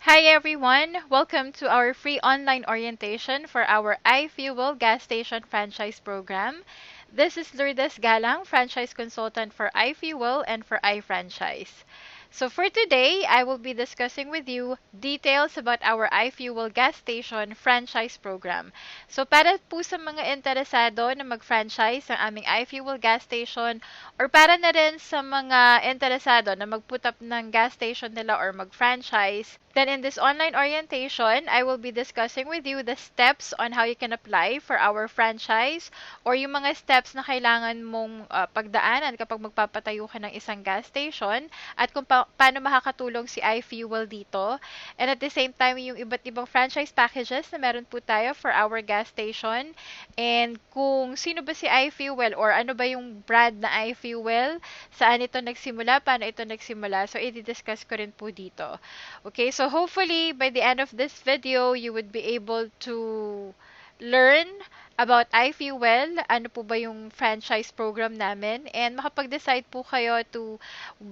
Hi everyone! Welcome to our free online orientation for our iFuel gas station franchise program. This is Lourdes Galang, franchise consultant for iFuel and for iFranchise. So for today, I will be discussing with you details about our iFuel gas station franchise program. So para po sa mga interesado na mag-franchise ng aming iFuel gas station or para na rin sa mga interesado na mag-put up ng gas station nila or mag-franchise, then in this online orientation, I will be discussing with you the steps on how you can apply for our franchise or yung mga steps na kailangan mong pagdaanan kapag magpapatayo ka ng isang gas station at kung paano makakatulong si iFuel dito. And at the same time, yung iba't ibang franchise packages na meron po tayo for our gas station. And kung sino ba si iFuel or ano ba yung brand na iFuel, saan ito nagsimula, paano ito nagsimula. So, i-discuss ko rin po dito. Okay, so hopefully, by the end of this video, you would be able to learn about iFuel, ano po ba yung franchise program namin, and makapag-decide po kayo to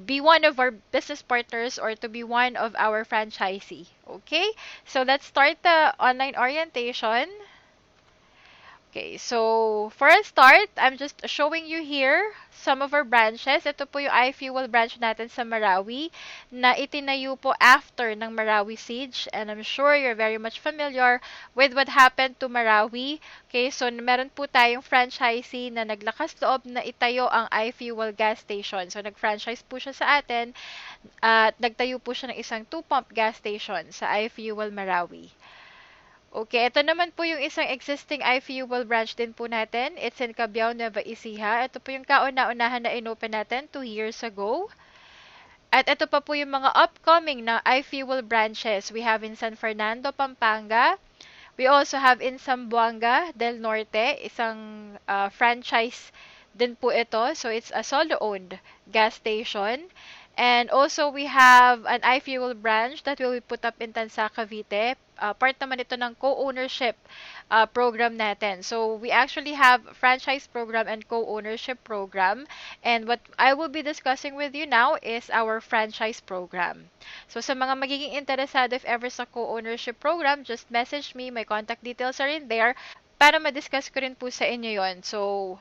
be one of our business partners or to be one of our franchisee. Okay? So, let's start the online orientation. Okay, so for a start, I'm just showing you here some of our branches. Ito po yung iFuel branch natin sa Marawi na itinayo po after ng Marawi siege. And I'm sure you're very much familiar with what happened to Marawi. Okay, so meron po tayong franchisee na naglakas loob na itayo ang iFuel gas station. So nag-franchise po siya sa atin at nagtayo po siya ng isang 2-pump gas station sa iFuel Marawi. Okay, ito naman po yung isang existing iFuel branch din po natin. It's in Cabiao, Nueva Ecija. Ito po yung kauna-unahan na inopen natin 2 years ago. At ito pa po yung mga upcoming na iFuel branches. We have in San Fernando, Pampanga. We also have in Zamboanga del Norte, isang franchise din po ito. So, it's a solo-owned gas station. And also, we have an iFuel branch that will be put up in Tanza, Cavite. Part naman ito ng co-ownership program natin. So, we actually have franchise program and co-ownership program. And what I will be discussing with you now is our franchise program. So, sa mga magiging interesado if ever sa co-ownership program, just message me. My contact details are in there para ma-discuss ko rin po sa inyo yon. So,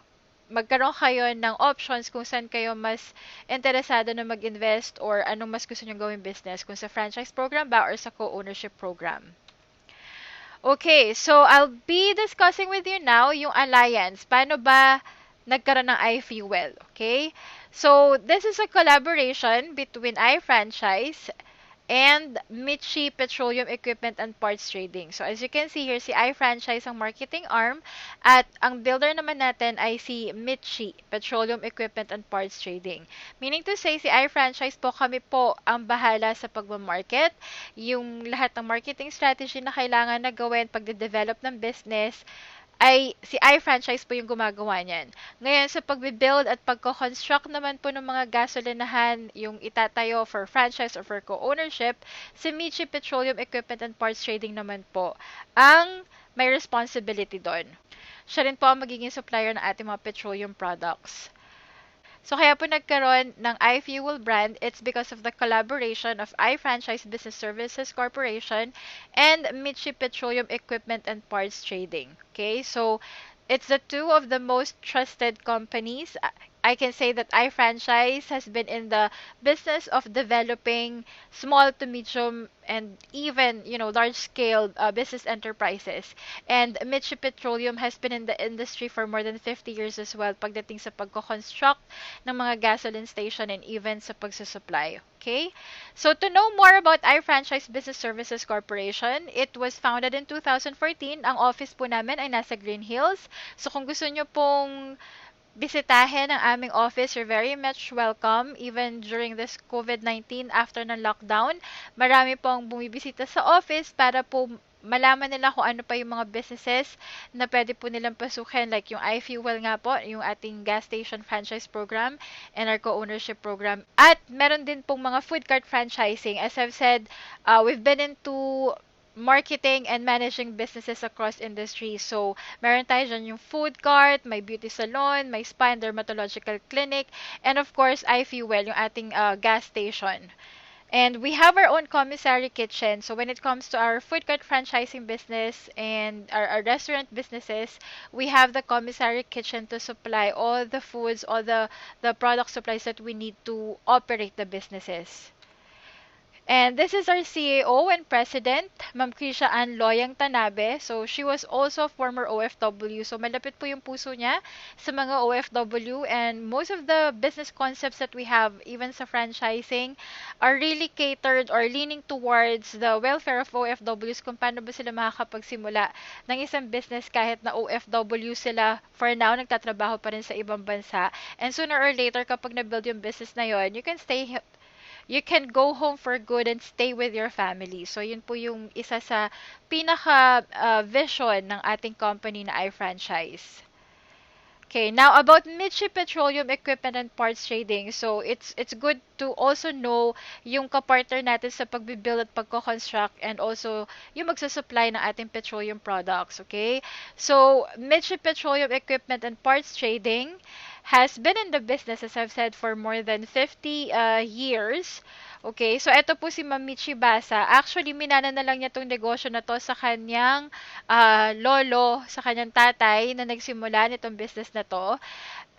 magkaroon kayo ng options kung saan kayo mas interesado na mag-invest or anong mas gusto nyo gawing business, kung sa franchise program ba or sa co-ownership program. Okay, so I'll be discussing with you now yung alliance. Paano ba nagkaroon ng iFuel? Okay? So, this is a collaboration between iFranchise and Mitchi Petroleum Equipment and Parts Trading. So, as you can see here, si iFranchise ang marketing arm at ang builder naman natin ay si Mitchi Petroleum Equipment and Parts Trading. Meaning to say, si iFranchise po, kami po ang bahala sa pagmamarket. Yung lahat ng marketing strategy na kailangan na gawin pagde-develop ng business, ay si iFranchise po yung gumagawa niyan. Ngayon, sa pagbe-build at pagko-construct naman po ng mga gasolinahan, yung itatayo for franchise or for co-ownership, si Mitchi Petroleum Equipment and Parts Trading naman po ang may responsibility doon. Siya rin po ang magiging supplier ng ating mga petroleum products. So, kaya po nagkaroon ng iFuel brand, it's because of the collaboration of iFranchise Business Services Corporation and Mitchi Petroleum Equipment and Parts Trading. Okay, so it's the two of the most trusted companies. I can say that iFranchise has been in the business of developing small to medium and even, large-scale business enterprises. And Mitchi Petroleum has been in the industry for more than 50 years as well pagdating sa pagko-construct ng mga gasoline station and even sa pagsusupply. Okay? So, to know more about iFranchise Business Services Corporation, it was founded in 2014. Ang office po namin ay nasa Green Hills. So, kung gusto nyo pong bisitahin ang aming office, you're very much welcome. Even during this COVID-19, after ng lockdown, marami pong bumibisita sa office para po malaman nila kung ano pa yung mga businesses na pwede po nilang pasukin. Like yung iFuel nga po, yung ating gas station franchise program and our co-ownership program. At meron din pong mga food cart franchising. As I've said, we've been into marketing and managing businesses across industries. So, meron tayo dyan yung food cart, may beauty salon, may spa and dermatological clinic, and of course, iFuel, yung ating gas station. And we have our own commissary kitchen. So when it comes to our food court franchising business and our restaurant businesses, we have the commissary kitchen to supply all the foods, all the product supplies that we need to operate the businesses. And this is our CEO and president, Ma'am Krisha Ann Loyang Tanabe. So she was also a former OFW. So malapit po yung puso niya sa mga OFW, and most of the business concepts that we have, even sa franchising, are really catered or leaning towards the welfare of OFWs, kung paano ba sila makakapagsimula ng isang business kahit na OFW sila for now, nagtatrabaho pa rin sa ibang bansa. And sooner or later, kapag na-build yung business na yon, you can go home for good and stay with your family. So, yun po yung isa sa pinaka vision ng ating company na iFranchise. Okay, now about Mitchie Petroleum Equipment and Parts Trading. So, it's good to also know yung kapartner natin sa pagbibuild at pagko-construct, and also yung magsusupply ng ating petroleum products, okay? So, Mitchie Petroleum Equipment and Parts Trading has been in the business, as I've said, for more than 50 years. Okay, so eto po si Mamichi Basa. Actually, minana na lang niya tong negosyo na to sa kanyang lolo, sa kanyang tatay na nagsimula nitong business na to.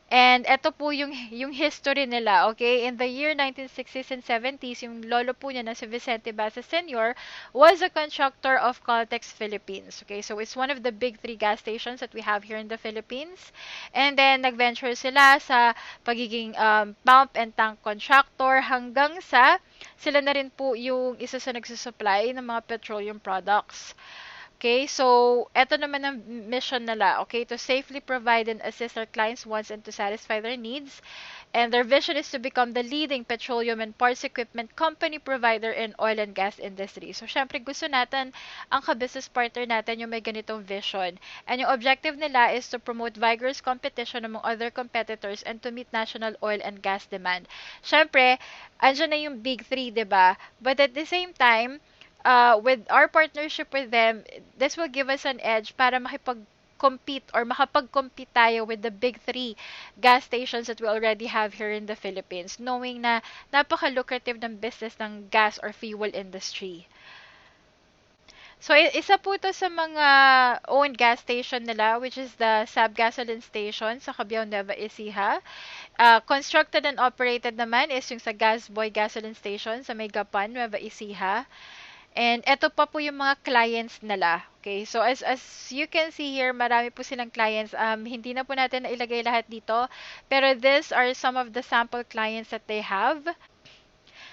And eto po yung history nila, okay? In the year 1960s and 70s, yung lolo po niya na si Vicente Basa Sr. was a constructor of Caltex Philippines. Okay, so it's one of the big three gas stations that we have here in the Philippines. And then nag-venture sila sa pagiging pump and tank contractor hanggang sa sila na rin po yung isa sa nagsusupply ng mga petroleum products. Okay, so eto naman ang mission nila, okay, to safely provide and assist our clients' wants and to satisfy their needs. And their vision is to become the leading petroleum and parts equipment company provider in oil and gas industry. So, syempre, gusto natin ang ka-business partner natin yung may ganitong vision. And yung objective nila is to promote vigorous competition among other competitors and to meet national oil and gas demand. Syempre, andyan na yung big three, 'di ba? But at the same time, with our partnership with them, this will give us an edge para makipag-compete or makapag-compete tayo with the big three gas stations that we already have here in the Philippines, knowing na napaka-lucrative ng business ng gas or fuel industry. So, isa po ito sa mga owned gas station nila, which is the Sab Gasoline Station sa Cabiao, Nueva Ecija. Constructed and operated naman is yung sa Gasboy Gasoline Station sa Megapan, Nueva Ecija. And eto pa po yung mga clients nila. Okay, so as you can see here, marami po silang clients. Hindi na po natin nailagay lahat dito, pero these are some of the sample clients that they have.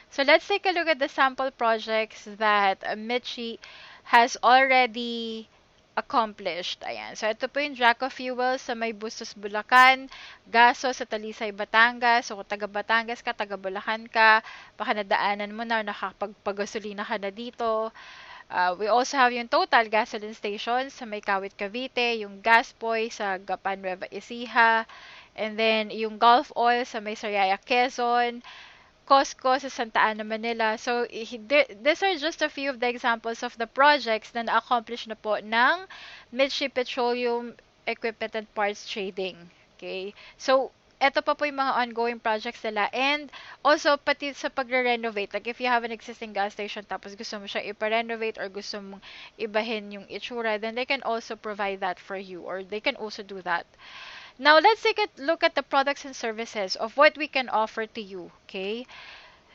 So let's take a look at the sample projects that Mitchie has already accomplished. Ayan. So, ito po yung Draco Fuel sa may Bustos, Bulacan. Gaso sa Talisay, Batangas. So, kung taga Batangas ka, taga Bulacan ka, baka nadaanan mo na, nakakapagpagasolina ka na dito. We also have yung Total Gasoline Station sa may Kawit, Cavite. Yung Gaspoy sa Gapan, Nueva Ecija. And then, yung Gulf Oil sa may Sariaya, Quezon. Costco sa Santa Ana, Manila. So, these are just a few of the examples of the projects na na-accomplish na po ng Mitchie Petroleum Equipment and Parts Trading. Okay? So, eto pa po yung mga ongoing projects nila. And also, pati sa pagre-renovate. Like, if you have an existing gas station tapos gusto mo siya ipa-renovate or gusto mong ibahin yung itsura, then they can also provide that for you, or they can also do that. Now, let's take a look at the products and services of what we can offer to you, okay?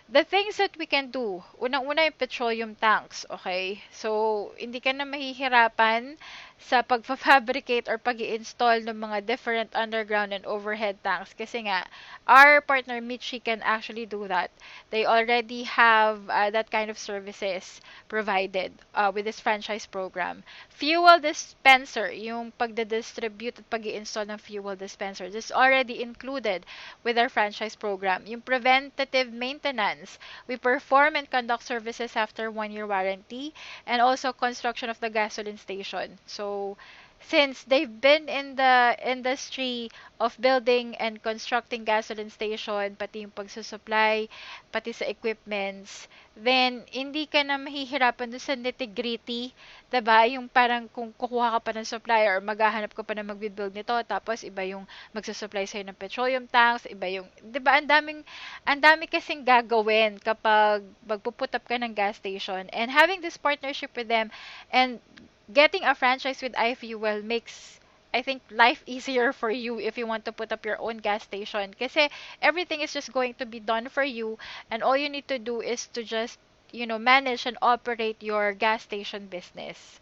The things that we can do, unang-una yung petroleum tanks, okay? So, hindi ka na mahihirapan sa pag-fabricate or pag-i-install ng mga different underground and overhead tanks kasi nga, our partner Mitchie can actually do that. They already have that kind of services provided with this franchise program. Fuel dispenser, yung pagde-distribute at pag-i-install ng fuel dispenser, this is already included with our franchise program. Yung preventative maintenance, we perform and conduct services after 1-year warranty, and also construction of the gasoline station. So, since they've been in the industry of building and constructing gasoline station, pati yung pagsusupply, pati sa equipments, then hindi ka na mahihirapan dun sa nitty-gritty, 'di ba? Yung parang kung kukuha ka pa ng supplier or maghahanap ka pa na magbi-build nito, tapos iba yung magsusupply sa'yo ng petroleum tanks, iba yung, 'di ba? Ang dami kasing gagawin kapag magpuput up ka ng gas station, and having this partnership with them and getting a franchise with iFuel makes, I think, life easier for you if you want to put up your own gas station. Kasi everything is just going to be done for you, and all you need to do is to just, manage and operate your gas station business.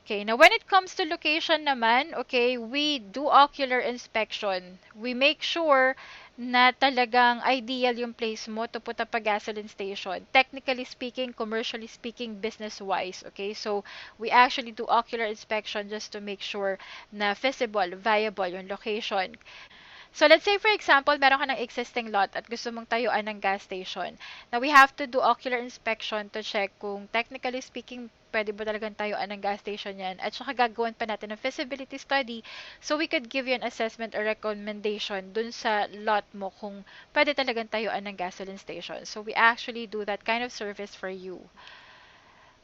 Okay, now when it comes to location naman, okay, we do ocular inspection. We make sure na talagang ideal yung place mo to put up a gasoline station. Technically speaking, commercially speaking, business-wise, okay? So, we actually do ocular inspection just to make sure na feasible, viable yung location. So, let's say, for example, meron ka ng existing lot at gusto mong tayuan ng gas station. Now, we have to do ocular inspection to check kung technically speaking, pwede ba talagang tayuan ng gas station yan. At saka gagawin pa natin ng feasibility study so we could give you an assessment or recommendation dun sa lot mo kung pwede talagang tayuan ng gasoline station. So, we actually do that kind of service for you.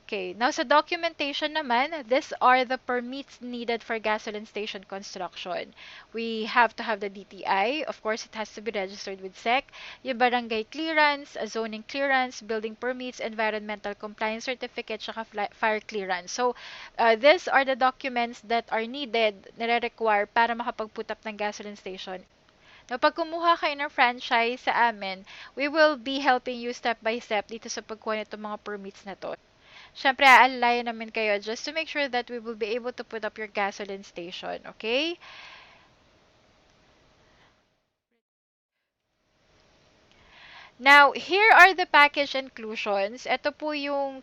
Okay, now sa documentation naman, these are the permits needed for gasoline station construction. We have to have the DTI, of course it has to be registered with SEC, yung barangay clearance, a zoning clearance, building permits, environmental compliance certificate, saka fire clearance. So, these are the documents that are needed, nire-require para makapag-put up ng gasoline station. Now, pag kumuha kayo ng franchise sa amin, we will be helping you step by step dito sa pagkuha nitong mga permits na to. Siyempre, aalalayan namin kayo just to make sure that we will be able to put up your gasoline station, okay? Now, here are the package inclusions. Ito po yung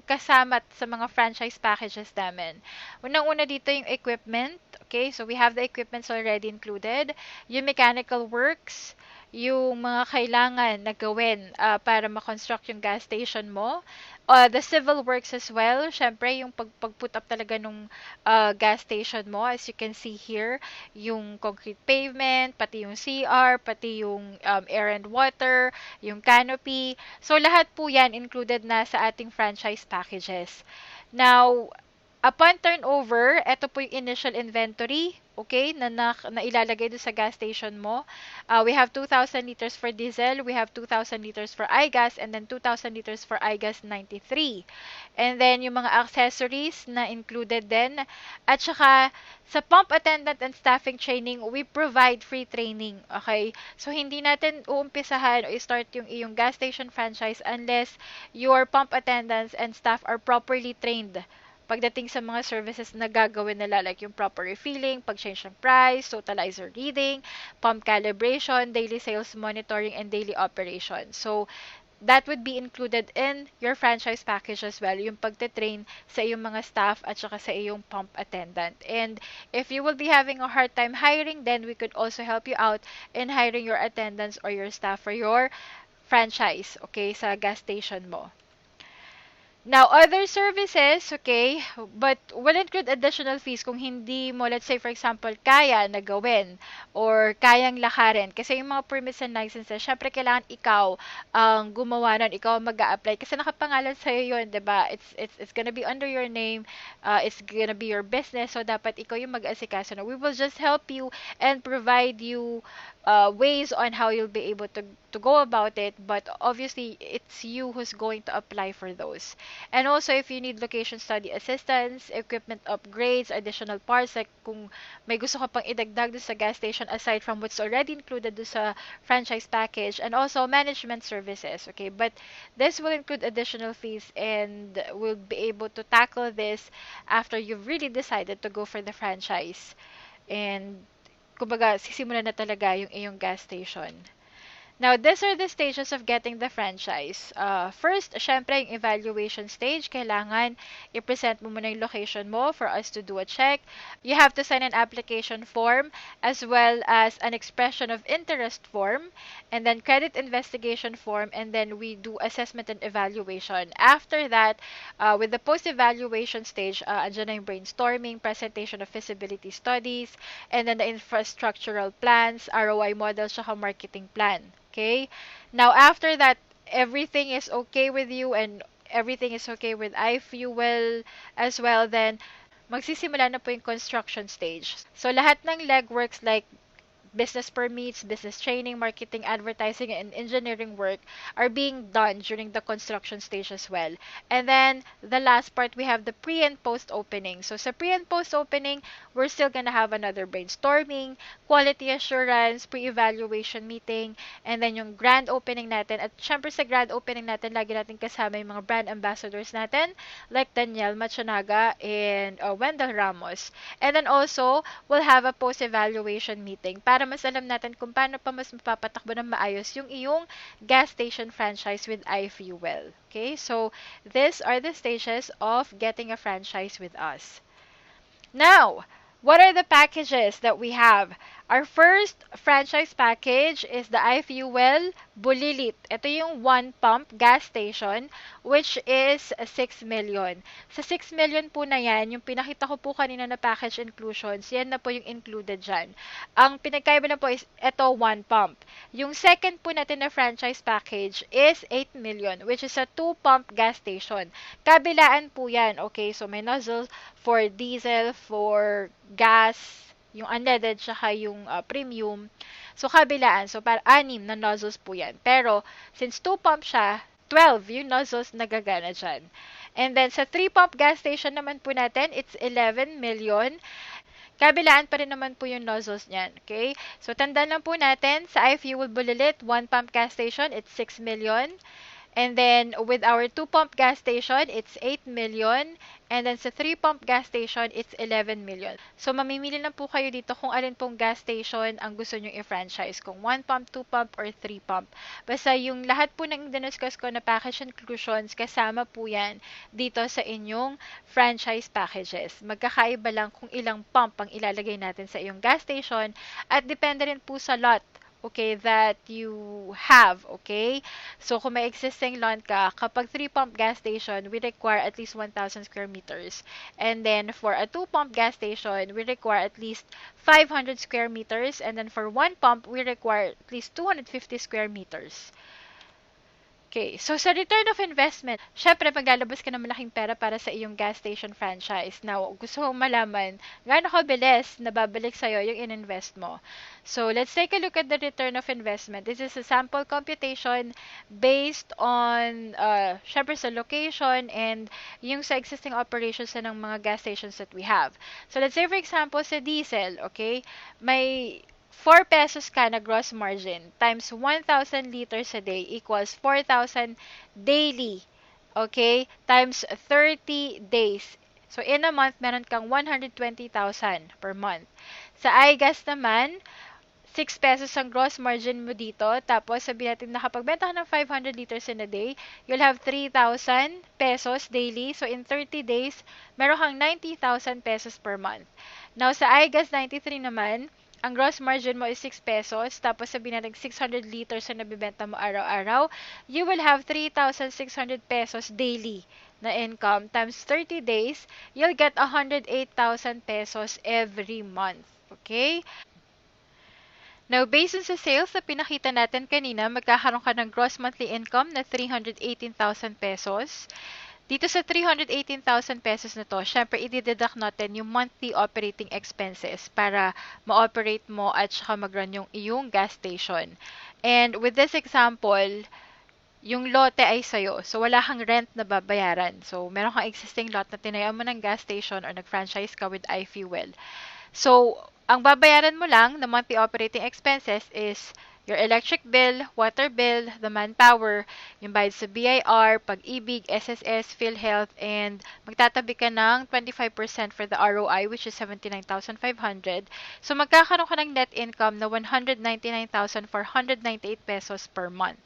kasama sa mga franchise packages namin. Unang-una dito yung equipment. Okay, so we have the equipments already included. Yung mechanical works, yung mga kailangan na gawin para ma-construct yung gas station mo. The civil works as well. Syempre, yung pag-put up talaga nung gas station mo. As you can see here, yung concrete pavement, pati yung CR, pati yung air and water, yung canopy. So, lahat po yan included na sa ating franchise packages. Now, upon turnover, ito po yung initial inventory, okay, na ilalagay doon sa gas station mo. We have 2,000 liters for diesel, we have 2,000 liters for iGas, and then 2,000 liters for iGas 93. And then, yung mga accessories na included din. At saka, sa pump attendant and staffing training, we provide free training, okay? So, hindi natin uumpisahan o i-start yung iyong gas station franchise unless your pump attendants and staff are properly trained pagdating sa mga services na gagawin nila, like yung proper refilling, pag-change ng price, totalizer reading, pump calibration, daily sales monitoring, and daily operation. So, that would be included in your franchise package as well, yung pagte-train sa iyong mga staff at saka sa iyong pump attendant. And if you will be having a hard time hiring, then we could also help you out in hiring your attendants or your staff for your franchise, okay, sa gas station mo. Now, other services, okay, but will include additional fees kung hindi mo, let's say, for example, kaya na gawin or kayang lakarin. Kasi yung mga permits and licenses, syempre kailangan ikaw ang gumawa nun, ikaw ang mag-a-apply. Kasi nakapangalan sa'yo yun, di ba? It's gonna be under your name, it's gonna be your business, so dapat ikaw yung mag-asikaso. No? We will just help you and provide you ways on how you'll be able to go about it, but obviously it's you who's going to apply for those. And also, if you need location study assistance, equipment upgrades, additional parts, like kung may gusto ka pang idagdag doon sa gas station aside from what's already included doon sa franchise package, and also management services, okay? But this will include additional fees, and we'll be able to tackle this after you've really decided to go for the franchise. And kumbaga, sisimulan na talaga yung iyong gas station. Now, these are the stages of getting the franchise. First, syempre, yung evaluation stage, kailangan i-present mo muna yung location mo for us to do a check. You have to sign an application form as well as an expression of interest form and then credit investigation form, and then we do assessment and evaluation. After that, with the post-evaluation stage, andyan na yung brainstorming, presentation of feasibility studies, and then the infrastructural plans, ROI model, tsaka marketing plan. Okay? Now, after that, everything is okay with you and everything is okay with iFuel as well, then magsisimula na po yung construction stage. So, lahat ng legworks like business permits, business training, marketing, advertising, and engineering work are being done during the construction stage as well. And then, the last part, we have the pre and post opening. So, sa pre and post opening, we're still gonna have another brainstorming, quality assurance, pre-evaluation meeting, and then yung grand opening natin. At syempre sa grand opening natin, lagi natin kasama yung mga brand ambassadors natin, like Danielle Machanaga and Wendell Ramos. And then also, we'll have a post-evaluation meeting para mas alam natin kung paano pa mas mapapatakbo ng maayos yung iyong gas station franchise with iFuel. Okay? So, these are the stages of getting a franchise with us. Now, what are the packages that we have? Our first franchise package is the iFuel Bulilit. Ito yung one pump gas station which is 6 million. Sa 6 million po na yan, yung pinakita ko po kanina na package inclusions, yan na po yung included dyan. Ang pinagkaiba na po is ito one pump. Yung second po natin na franchise package is 8 million which is a 2 pump gas station. Kabilaan po yan. Okay, so may nozzle for diesel, for gas, yung unleaded, tsaka yung premium. So, kabilaan. So, para 6 na nozzles po yan. Pero, since 2 pump siya, 12 yung nozzles nagagana dyan. And then, sa 3 pump gas station naman po natin, it's 11 million. Kabilaan pa rin naman po yung nozzles niyan. Okay? So, tandaan lang po natin, sa iFuel Bulilit, 1 pump gas station, it's 6 million. And then, with our 2-pump gas station, it's 8 million. And then, sa 3-pump gas station, it's 11 million. So, mamimili lang po kayo dito kung alin pong gas station ang gusto nyo i-franchise. Kung 1-pump, 2-pump, or 3-pump. Basta yung lahat po ng diniscuss ko na package inclusions, kasama po yan dito sa inyong franchise packages. Magkakaiba lang kung ilang pump ang ilalagay natin sa iyong gas station at depende rin po sa lot, okay, that you have, okay? So, kung may existing lot ka, kapag 3-pump gas station, we require at least 1,000 square meters. And then, for a 2-pump gas station, we require at least 500 square meters. And then, for 1-pump, we require at least 250 square meters. Okay, so sa return of investment, syempre maglalabas ka ng malaking pera para sa iyong gas station franchise. Now, gusto mong malaman, gaano kabilis na babalik sa'yo yung in-invest mo. So, let's take a look at the return of investment. This is a sample computation based on, syempre sa location and yung sa existing operations ng mga gas stations that we have. So, let's say for example, sa diesel, okay, may 4 pesos ka na gross margin times 1,000 liters a day equals 4,000 daily. Okay? Times 30 days. So, in a month, meron kang 120,000 per month. Sa iGas naman, 6 pesos ang gross margin mo dito. Tapos, sabihin natin nakapagbenta ka ng 500 liters in a day, you'll have 3,000 pesos daily. So, in 30 days, meron kang 90,000 pesos per month. Now, sa iGas 93 naman, ang gross margin mo is 6 pesos, tapos sabihin natin 600 liters na nabibenta mo araw-araw, you will have 3,600 pesos daily na income. Times 30 days, you'll get 108,000 pesos every month. Okay? Now, based on sa sales na pinakita natin kanina, magkakaroon ka ng gross monthly income na 318,000 pesos. Dito sa 318,000 pesos na to, syempre, i-deduct natin yung monthly operating expenses para ma-operate mo at saka mag-run yung iyong gas station. And with this example, yung lote ay sa'yo. So, wala kang rent na babayaran. So, meron kang existing lot na tinayo mo ng gas station or nag-franchise ka with iFuel. So, ang babayaran mo lang na monthly operating expenses is your electric bill, water bill, the manpower, yung bayad sa BIR, Pag-ibig, SSS, PhilHealth, and magtatabi ka ng 25% for the ROI, which is 79,500. So, magkakaroon ka ng net income na 199,498 pesos per month.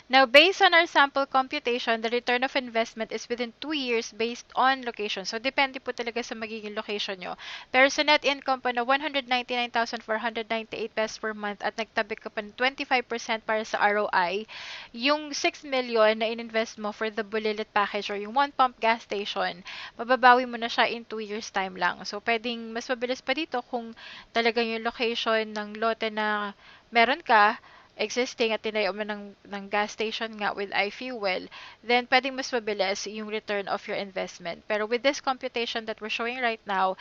Now, based on our sample computation, the return of investment is within 2 years based on location. So, depende po talaga sa magiging location nyo. Pero sa net income pa na 199,498 pesos per month at nagtabi ka pa ng 25% para sa ROI, yung 6 million na ininvest mo for the Bulilit package or yung one pump gas station, mababawi mo na siya in 2 years time lang. So, pwedeng mas mabilis pa dito kung talagang yung location ng lote na meron ka existing at tinayo mo ng gas station nga with iFuel, then pwedeng mas mabilis yung return of your investment. Pero with this computation that we're showing right now,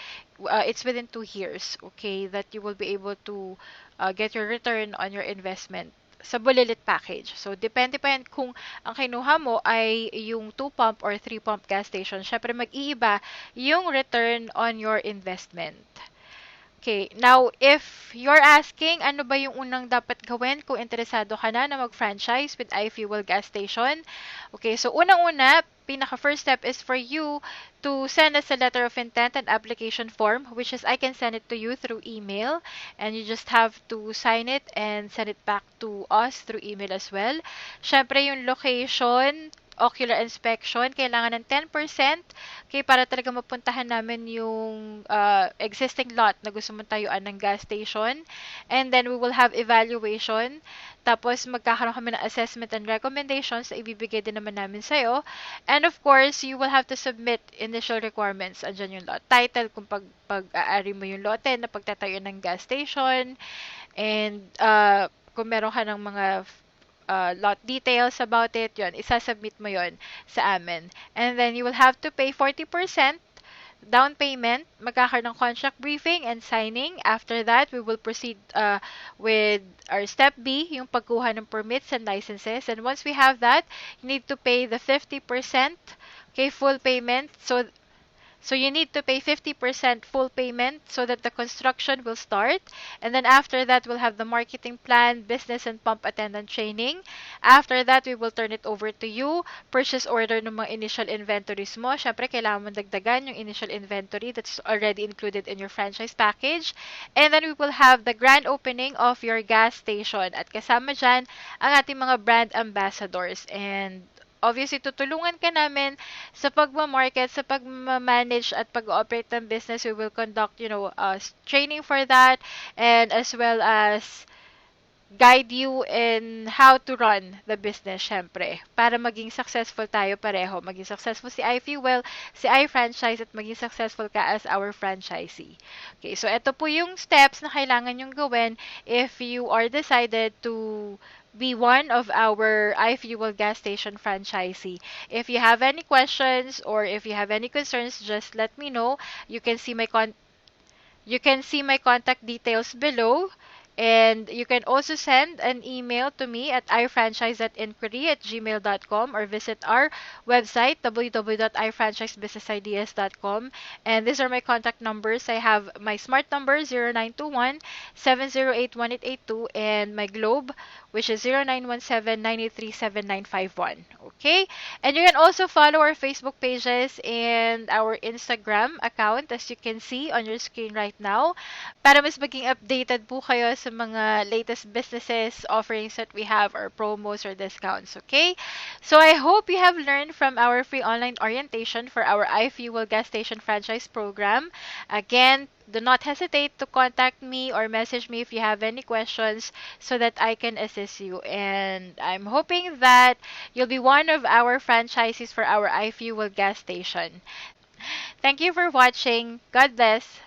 it's within 2 years, okay, that you will be able to get your return on your investment sa Bulilit package. So, depende pa yan kung ang kinuha mo ay yung 2-pump or 3-pump gas station. Syempre, mag-iiba yung return on your investment. Okay, now if you're asking ano ba yung unang dapat gawin kung interesado ka na mag-franchise with iFuel gas station, okay, so unang-una, pinaka-first step is for you to send us a letter of intent and application form, which is I can send it to you through email, and you just have to sign it and send it back to us through email as well. Syempre, yung location, ocular inspection, kailangan ng 10%, okay, para talaga mapuntahan namin yung existing lot na gusto mong tayuan ng gas station. And then, we will have evaluation. Tapos, magkakaroon kami ng assessment and recommendations na ibibigay din naman namin sa'yo. And of course, you will have to submit initial requirements. Andyan yung lot title, kung pag-aari mo yung lote na pagtatayo ng gas station. And kung meron ka ng mga lot details about it, yun, isasubmit mo yun sa amin. And then, you will have to pay 40% down payment, magkakaroon ng contract briefing and signing. After that, we will proceed with our step B, yung pagkuha ng permits and licenses. And once we have that, you need to pay the 50%, okay, full payment. So you need to pay 50% full payment so that the construction will start. And then after that, we'll have the marketing plan, business and pump attendant training. After that, we will turn it over to you. Purchase order ng mga initial inventories mo. Syempre, kailangan mo dagdagan yung initial inventory that's already included in your franchise package. And then we will have the grand opening of your gas station. At kasama dyan, ang ating mga brand ambassadors. And obviously, tutulungan ka namin sa pagmamarket, sa pagmamanage at pag-operate ng business. We will conduct, training for that, and as well as guide you in how to run the business, syempre, para maging successful tayo pareho. Maging successful si iFuel, si iFranchise, at maging successful ka as our franchisee. Okay, so ito po yung steps na kailangan yung gawin if you are decided to be one of our iFuel gas station franchisee. If you have any questions or if you have any concerns, just let me know. You can see my contact details below. And you can also send an email to me at ifranchise.inquiry@gmail.com or visit our website www.ifranchisebusinessideas.com. And these are my contact numbers. I have my smart number 0921-708-1882 and my Globe, which is 0917-983-7951. Okay? And you can also follow our Facebook pages and our Instagram account, as you can see on your screen right now, para mas maging updated po kayo sa mga latest businesses, offerings that we have, or promos or discounts, okay? So I hope you have learned from our free online orientation for our iFuel gas station franchise program. Again, do not hesitate to contact me or message me if you have any questions so that I can assist you. And I'm hoping that you'll be one of our franchisees for our iFuel gas station. Thank you for watching. God bless.